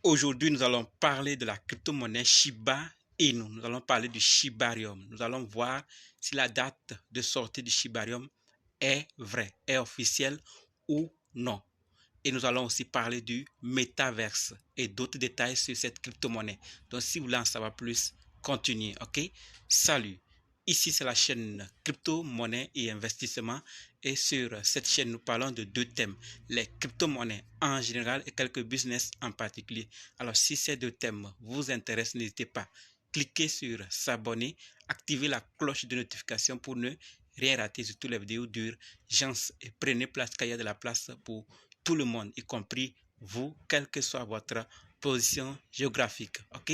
Aujourd'hui, nous allons parler de la crypto-monnaie Shiba Inu. Nous allons parler du Shibarium. Nous allons voir si la date de sortie du Shibarium est vraie, est officielle ou non. Et nous allons aussi parler du métaverse et d'autres détails sur cette crypto-monnaie. Donc, si vous voulez en savoir plus, continuez, ok? Salut! Ici, c'est la chaîne Crypto, Monnaie et Investissement. Et sur cette chaîne, nous parlons de deux thèmes, les crypto-monnaies en général et quelques business en particulier. Alors, si ces deux thèmes vous intéressent, n'hésitez pas. Cliquez sur s'abonner, activez la cloche de notification pour ne rien rater sur toutes les vidéos d'urgence et prenez place car il y a de la place pour tout le monde, y compris vous, quelle que soit votre position géographique. Ok?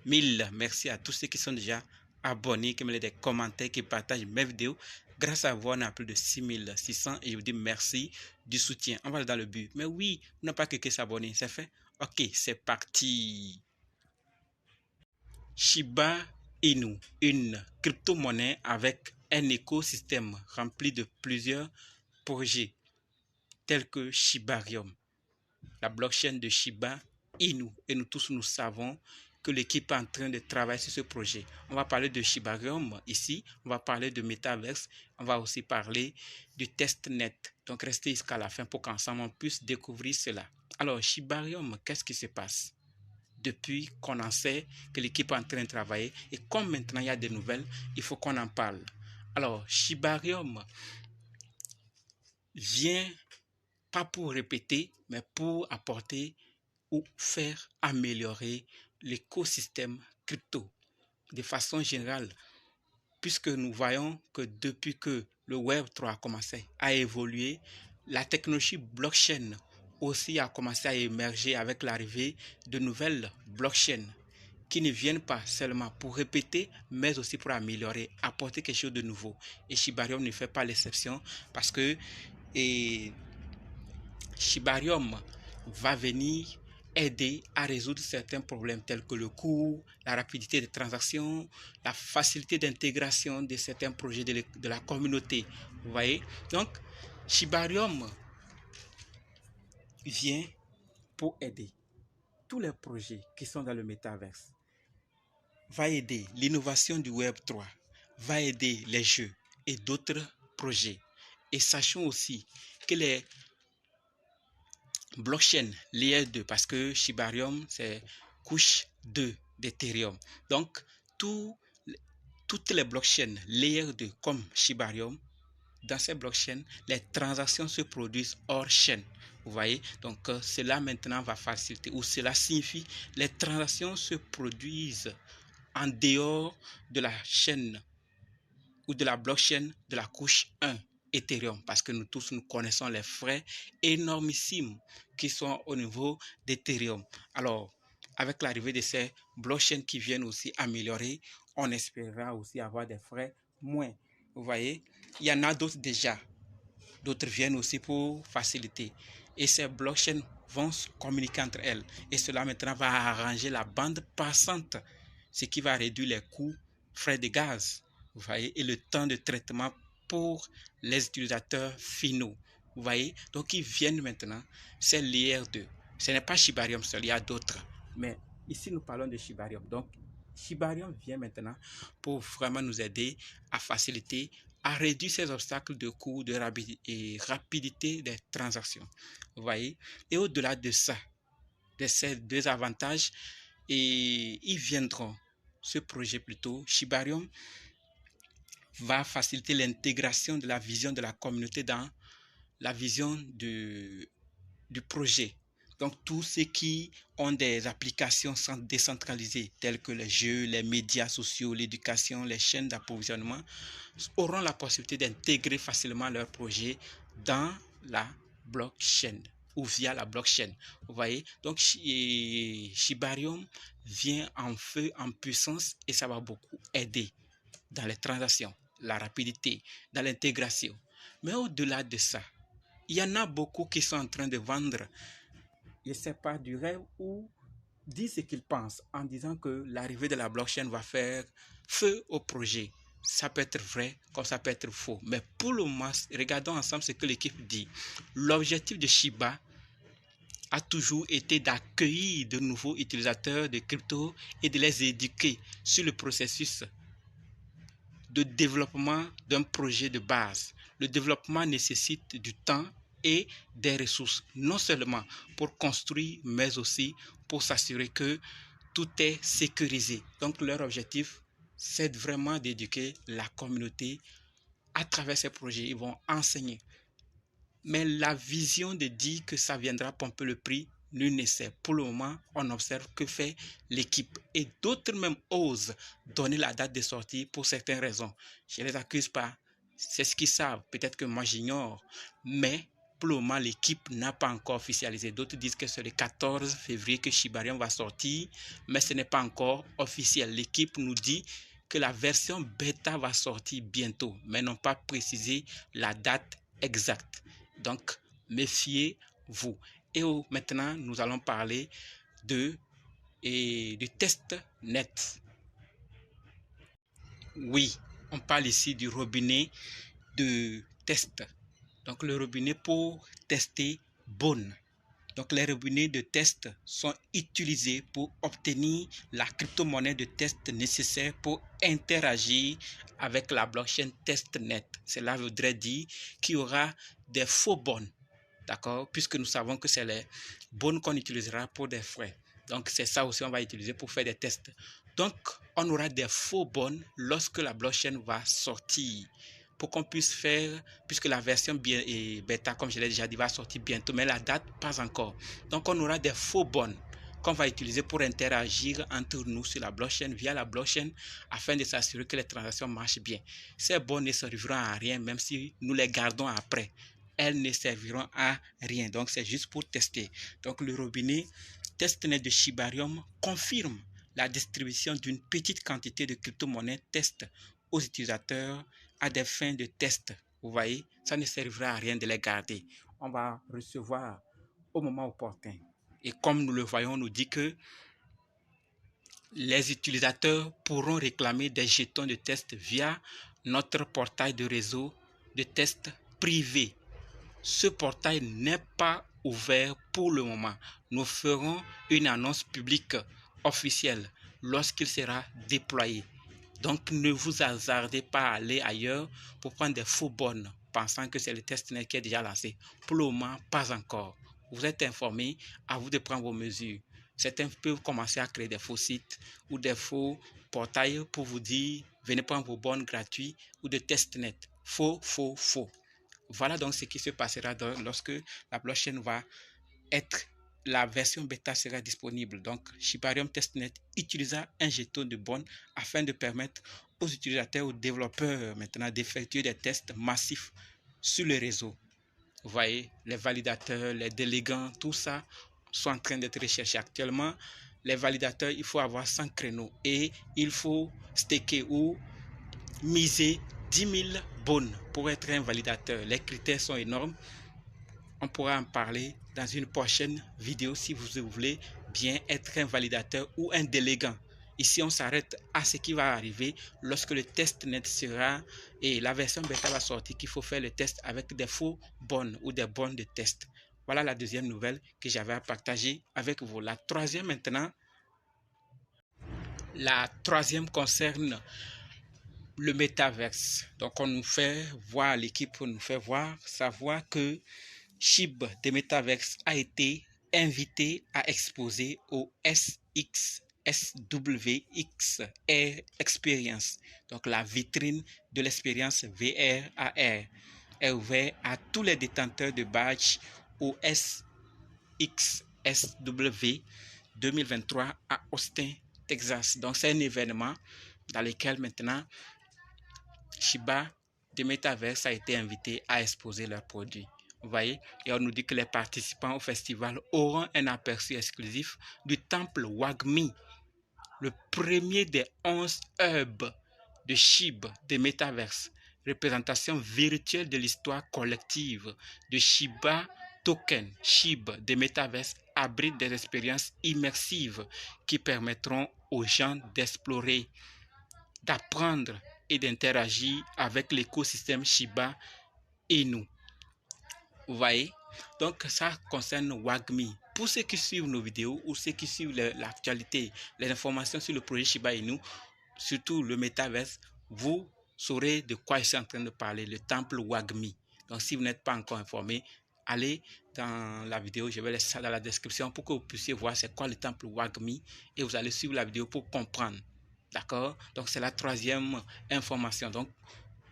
Mille merci à tous ceux qui sont déjà abonnés, qui me laissent des commentaires, qui partagent mes vidéos. Grâce à vous, on a plus de 6600 et je vous dis merci du soutien. On va aller dans le but. Mais oui, on n'a pas que s'abonner, c'est fait? Ok, c'est parti. Shiba Inu, une crypto-monnaie avec un écosystème rempli de plusieurs projets tels que Shibarium, la blockchain de Shiba Inu. Et nous tous, nous savons que l'équipe est en train de travailler sur ce projet. On va parler de Shibarium ici, on va parler de Metaverse, on va aussi parler du testnet. Donc restez jusqu'à la fin pour qu'ensemble on puisse découvrir cela. Alors Shibarium, qu'est-ce qui se passe? Depuis qu'on en sait que l'équipe est en train de travailler et comme maintenant il y a des nouvelles, il faut qu'on en parle. Alors Shibarium vient pas pour répéter, mais pour apporter ou faire améliorer l'écosystème crypto de façon générale, puisque nous voyons que depuis que le Web3 a commencé à évoluer, la technologie blockchain aussi a commencé à émerger avec l'arrivée de nouvelles blockchains qui ne viennent pas seulement pour répéter, mais aussi pour améliorer, apporter quelque chose de nouveau. Et Shibarium ne fait pas l'exception parce que Shibarium va venir aider à résoudre certains problèmes tels que le coût, la rapidité des transactions, la facilité d'intégration de certains projets de la communauté. Vous voyez? Donc, Shibarium vient pour aider tous les projets qui sont dans le métaverse, va aider l'innovation du Web3, va aider les jeux et d'autres projets. Et sachons aussi que les blockchain layer 2 parce que Shibarium c'est couche 2 d'Ethereum. Donc toutes les blockchains layer 2 comme Shibarium, dans ces blockchains, les transactions se produisent hors chaîne. Vous voyez, donc cela maintenant va faciliter, ou cela signifie les transactions se produisent en dehors de la chaîne ou de la blockchain de la couche 1 Ethereum, parce que nous tous nous connaissons les frais énormissimes qui sont au niveau d'Ethereum. Alors, avec l'arrivée de ces blockchains qui viennent aussi améliorer, on espérera aussi avoir des frais moins. Vous voyez, il y en a d'autres déjà. D'autres viennent aussi pour faciliter. Et ces blockchains vont communiquer entre elles. Et cela maintenant va arranger la bande passante, ce qui va réduire les coûts, frais de gaz, vous voyez, et le temps de traitement pour les utilisateurs finaux. Vous voyez, donc ils viennent maintenant, c'est layer 2. Ce n'est pas Shibarium seul, il y a d'autres. Mais ici, nous parlons de Shibarium. Donc, Shibarium vient maintenant pour vraiment nous aider à faciliter, à réduire ces obstacles de coût de rapidité des transactions. Vous voyez? Et au-delà de ça, de ces deux avantages, et ils viendront, ce projet plutôt, Shibarium va faciliter l'intégration de la vision de la communauté dans la vision du projet. Donc, tous ceux qui ont des applications décentralisées, telles que les jeux, les médias sociaux, l'éducation, les chaînes d'approvisionnement, auront la possibilité d'intégrer facilement leur projet dans la blockchain ou via la blockchain. Vous voyez, donc Shibarium vient en feu, en puissance et ça va beaucoup aider dans les transactions, la rapidité, dans l'intégration. Mais au-delà de ça, il y en a beaucoup qui sont en train de vendre, je ne sais pas, du rêve ou disent ce qu'ils pensent en disant que l'arrivée de la blockchain va faire feu au projet. Ça peut être vrai comme ça peut être faux. Mais pour le moment, regardons ensemble ce que l'équipe dit. L'objectif de Shiba a toujours été d'accueillir de nouveaux utilisateurs de crypto et de les éduquer sur le processus de développement d'un projet de base. Le développement nécessite du temps et des ressources, non seulement pour construire, mais aussi pour s'assurer que tout est sécurisé. Donc leur objectif, c'est vraiment d'éduquer la communauté à travers ces projets. Ils vont enseigner. Mais la vision de dire que ça viendra pomper le prix, nul ne sait. Pour le moment, on observe que fait l'équipe. Et d'autres même osent donner la date de sortie pour certaines raisons. Je ne les accuse pas. C'est ce qu'ils savent. Peut-être que moi j'ignore. Mais pour le moment, l'équipe n'a pas encore officialisé. D'autres disent que c'est le 14 février que Shibarium va sortir. Mais ce n'est pas encore officiel. L'équipe nous dit que la version bêta va sortir bientôt. Mais n'ont pas précisé la date exacte. Donc, méfiez-vous. Et maintenant, nous allons parler de test Oui, on parle ici du robinet de test. Donc, le robinet pour tester bonne. Donc, les robinets de test sont utilisés pour obtenir la crypto-monnaie de test nécessaire pour interagir avec la blockchain testnet. Cela voudrait dire qu'il y aura des faux bonnes, d'accord? Puisque nous savons que c'est les bonnes qu'on utilisera pour des frais. Donc, c'est ça aussi qu'on va utiliser pour faire des tests. Donc, on aura des faux bonnes lorsque la blockchain va sortir, pour qu'on puisse faire, puisque la version bêta, comme je l'ai déjà dit, va sortir bientôt, mais la date, pas encore. Donc, on aura des faux bonnes qu'on va utiliser pour interagir entre nous sur la blockchain, via la blockchain, afin de s'assurer que les transactions marchent bien. Ces bonnes ne serviront à rien, même si nous les gardons après. Elles ne serviront à rien. Donc, c'est juste pour tester. Donc, le robinet testnet de Shibarium confirme la distribution d'une petite quantité de crypto-monnaies test aux utilisateurs à des fins de test. Vous voyez, ça ne servira à rien de les garder. On va recevoir au moment opportun. Et comme nous le voyons, on nous dit que les utilisateurs pourront réclamer des jetons de test via notre portail de réseau de test privé. Ce portail n'est pas ouvert pour le moment. Nous ferons une annonce publique officielle lorsqu'il sera déployé. Donc, ne vous hasardez pas à aller ailleurs pour prendre des faux bonnes, pensant que c'est le testnet qui est déjà lancé. Pour le moment, pas encore. Vous êtes informés, à vous de prendre vos mesures. Certains peuvent commencer à créer des faux sites ou des faux portails pour vous dire, venez prendre vos bonnes gratuits ou de testnet. Faux, faux, faux. Voilà donc ce qui se passera lorsque la blockchain va être, la version bêta sera disponible. Donc, Shibarium Testnet utilisera un jeton de bonne afin de permettre aux utilisateurs, aux développeurs maintenant d'effectuer des tests massifs sur le réseau. Vous voyez, les validateurs, les délégants, tout ça sont en train d'être recherchés actuellement. Les validateurs, il faut avoir 100 créneaux et il faut staker ou miser 10 000 bonnes pour être un validateur. Les critères sont énormes. On pourra en parler dans une prochaine vidéo si vous voulez bien être un validateur ou un délégant. Ici, on s'arrête à ce qui va arriver lorsque le testnet sera et la version bêta va sortir, qu'il faut faire le test avec des faux bonnes ou des bonnes de test. Voilà la deuxième nouvelle que j'avais à partager avec vous. La troisième maintenant, la troisième concerne le métaverse. Donc, on nous fait voir, l'équipe nous fait voir, savoir que SHIB de Metaverse a été invité à exposer au SWX Air Experience, donc la vitrine de l'expérience VR AR, est ouvert à tous les détenteurs de badge au SXSW 2023 à Austin, Texas. Donc c'est un événement dans lequel maintenant Shiba de Metaverse a été invité à exposer leurs produits. Vous voyez, et on nous dit que les participants au festival auront un aperçu exclusif du temple Wagmi, le premier des 11 hubs de SHIB de Metaverse, représentation virtuelle de l'histoire collective de Shiba Token. SHIB de Metaverse abrite des expériences immersives qui permettront aux gens d'explorer, d'apprendre et d'interagir avec l'écosystème Shiba Inu. Vous voyez, donc ça concerne Wagmi. pour ceux qui suivent nos vidéos ou ceux qui suivent l'actualité, les informations sur le projet Shiba Inu, surtout le métaverse, vous saurez de quoi je suis en train de parler, le temple Wagmi. Donc, si vous n'êtes pas encore informé, allez dans la vidéo, je vais laisser ça dans la description pour que vous puissiez voir c'est quoi le temple Wagmi et vous allez suivre la vidéo pour comprendre. D'accord? Donc, c'est la troisième information. Donc,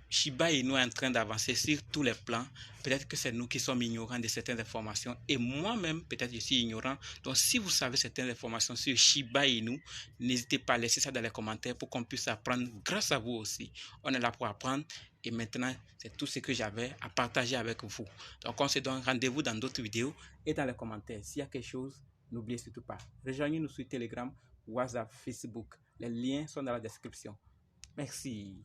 Shiba Inu est en train d'avancer sur tous les plans. Peut-être que c'est nous qui sommes ignorants de certaines informations. Et moi-même, peut-être je suis ignorant. Donc, si vous savez certaines informations sur Shiba Inu, n'hésitez pas à laisser ça dans les commentaires pour qu'on puisse apprendre grâce à vous aussi. On est là pour apprendre. Et maintenant, c'est tout ce que j'avais à partager avec vous. Donc, on se donne rendez-vous dans d'autres vidéos et dans les commentaires. S'il y a quelque chose, n'oubliez surtout pas. Rejoignez-nous sur Telegram, WhatsApp, Facebook. Les liens sont dans la description. Merci.